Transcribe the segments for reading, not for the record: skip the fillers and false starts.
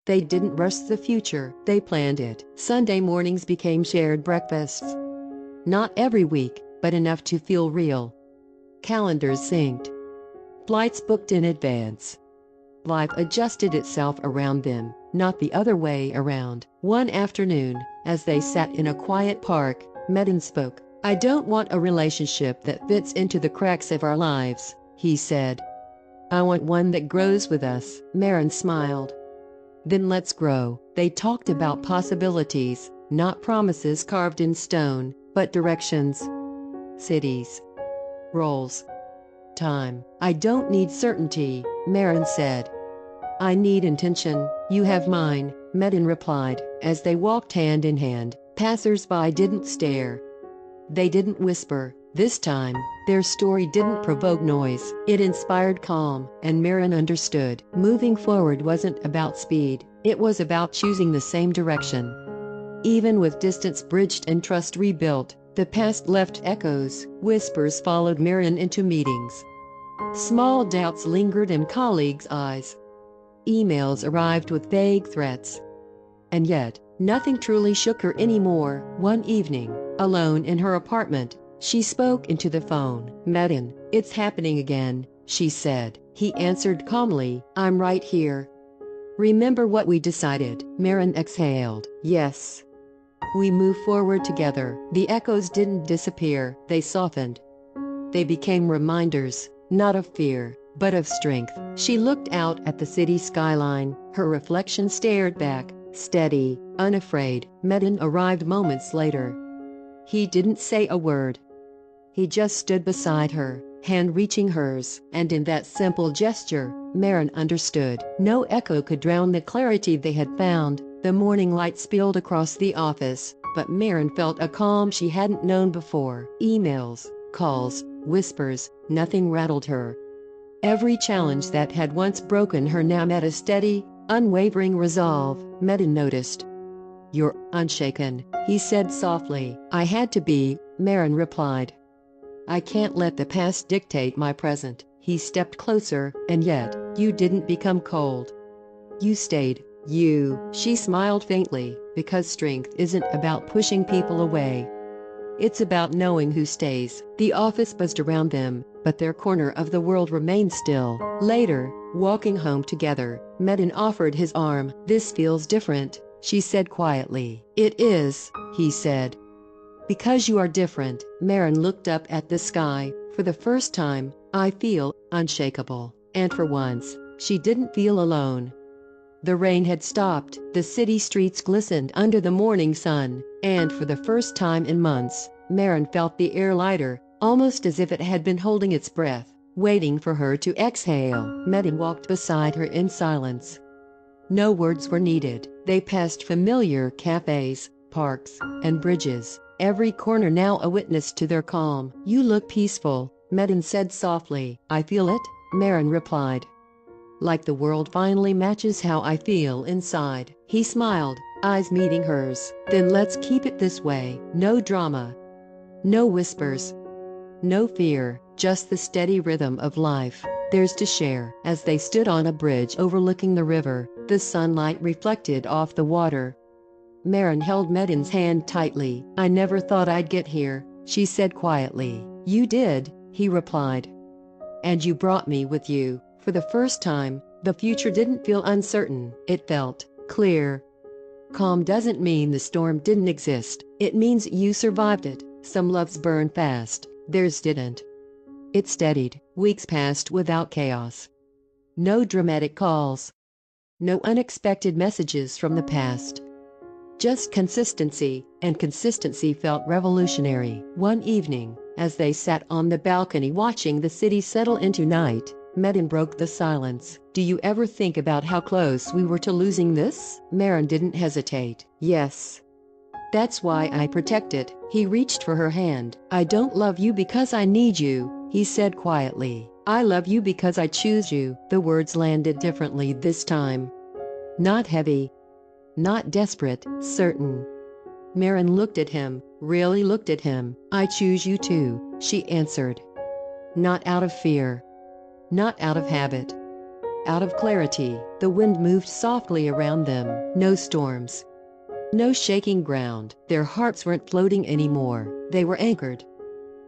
They didn't rush the future, they planned it. Sunday mornings became shared breakfasts. Not every week, but enough to feel real. Calendars synced. Flights booked in advance. Life adjusted itself around them, not the other way around. One afternoon, as they sat in a quiet park, Metin spoke. "I don't want a relationship that fits into the cracks of our lives," he said. "I want one that grows with us." Maren smiled. "Then let's grow." They talked about possibilities, not promises carved in stone, but directions. Cities. Roles. Time. "I don't need certainty," Maren said. "I need intention." "You have mine," Metin replied. As they walked hand in hand, passers-by didn't stare. They didn't whisper. This time, their story didn't provoke noise. It inspired calm, and Maren understood. Moving forward wasn't about speed, it was about choosing the same direction. Even with distance bridged and trust rebuilt, the past left echoes. Whispers followed Maren into meetings. Small doubts lingered in colleagues' eyes. Emails arrived with vague threats. And yet, nothing truly shook her anymore. One evening, alone in her apartment, she spoke into the phone. "Metin, it's happening again," she said. He answered calmly, "I'm right here." "Remember what we decided?" Maren exhaled. "Yes." "We move forward together." The echoes didn't disappear, they softened. They became reminders, not of fear, but of strength. She looked out at the city skyline. Her reflection stared back, steady, unafraid. Metin arrived moments later. He didn't say a word. He just stood beside her, hand reaching hers, and in that simple gesture, Maren understood. No echo could drown the clarity they had found. The morning light spilled across the office, but Maren felt a calm she hadn't known before. Emails, calls, whispers, nothing rattled her. Every challenge that had once broken her now met a steady, unwavering resolve. Metin noticed. "You're unshaken," he said softly. "I had to be," Maren replied. "I can't let the past dictate my present." He stepped closer. "And yet, you didn't become cold. You stayed." She smiled faintly, because strength isn't about pushing people away. It's about knowing who stays. The office buzzed around them, but their corner of the world remained still. Later, walking home together, Metin offered his arm. "This feels different," she said quietly. "It is," he said. "Because you are different." Maren looked up at the sky. "For the first time, I feel unshakable." And for once, she didn't feel alone. The rain had stopped, the city streets glistened under the morning sun, and for the first time in months, Maren felt the air lighter, almost as if it had been holding its breath, waiting for her to exhale. Metin walked beside her in silence. No words were needed. They passed familiar cafes, parks, and bridges, every corner now a witness to their calm. "You look peaceful," Metin said softly. "I feel it," Maren replied. "Like the world finally matches how I feel inside." He smiled, eyes meeting hers. "Then let's keep it this way. No drama. No whispers. No fear, just the steady rhythm of life. There's to share." As they stood on a bridge overlooking the river, the sunlight reflected off the water. Maren held Metin's hand tightly. "I never thought I'd get here," she said quietly. "You did," he replied. "And you brought me with you." For the first time, the future didn't feel uncertain, it felt clear. Calm doesn't mean the storm didn't exist, it means you survived it. Some loves burn fast, theirs didn't. It steadied. Weeks passed without chaos. No dramatic calls. No unexpected messages from the past. Just consistency, and consistency felt revolutionary. One evening, as they sat on the balcony watching the city settle into night, Metin broke the silence. "Do you ever think about how close we were to losing this?" Maren didn't hesitate. "Yes. That's why I protect it." He reached for her hand. "I don't love you because I need you," he said quietly. "I love you because I choose you." The words landed differently this time. Not heavy. Not desperate, certain. Maren looked at him, really looked at him. "I choose you too," she answered. Not out of fear. Not out of habit. Out of clarity, the wind moved softly around them. No storms. No shaking ground. Their hearts weren't floating anymore. They were anchored.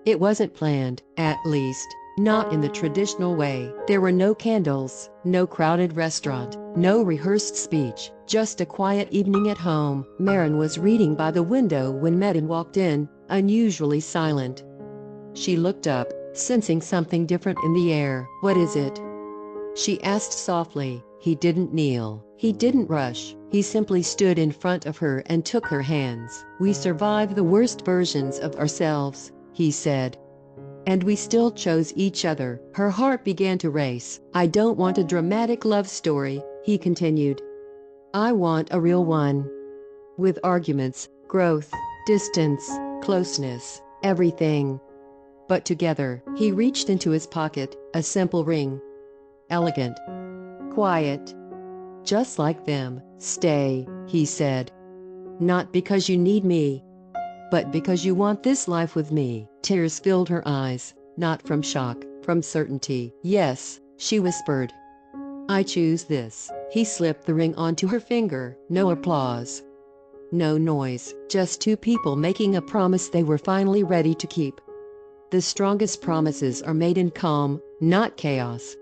It wasn't planned, at least, not in the traditional way. There were no candles, no crowded restaurant, no rehearsed speech, just a quiet evening at home. Marin was reading by the window when Metin walked in, unusually silent. She looked up, sensing something different in the air. "What is it?" she asked softly. He didn't kneel. He didn't rush. He simply stood in front of her and took her hands. "We survive the worst versions of ourselves," he said. "And we still chose each other." Her heart began to race. "I don't want a dramatic love story," he continued. "I want a real one. With arguments, growth, distance, closeness, everything. But together." He reached into his pocket, a simple ring. Elegant. Quiet. "Just like them. Stay," he said. "Not because you need me, but because you want this life with me." Tears filled her eyes, not from shock, from certainty. "Yes," she whispered. "I choose this." He slipped the ring onto her finger. No applause. No noise. Just two people making a promise they were finally ready to keep. The strongest promises are made in calm, not chaos.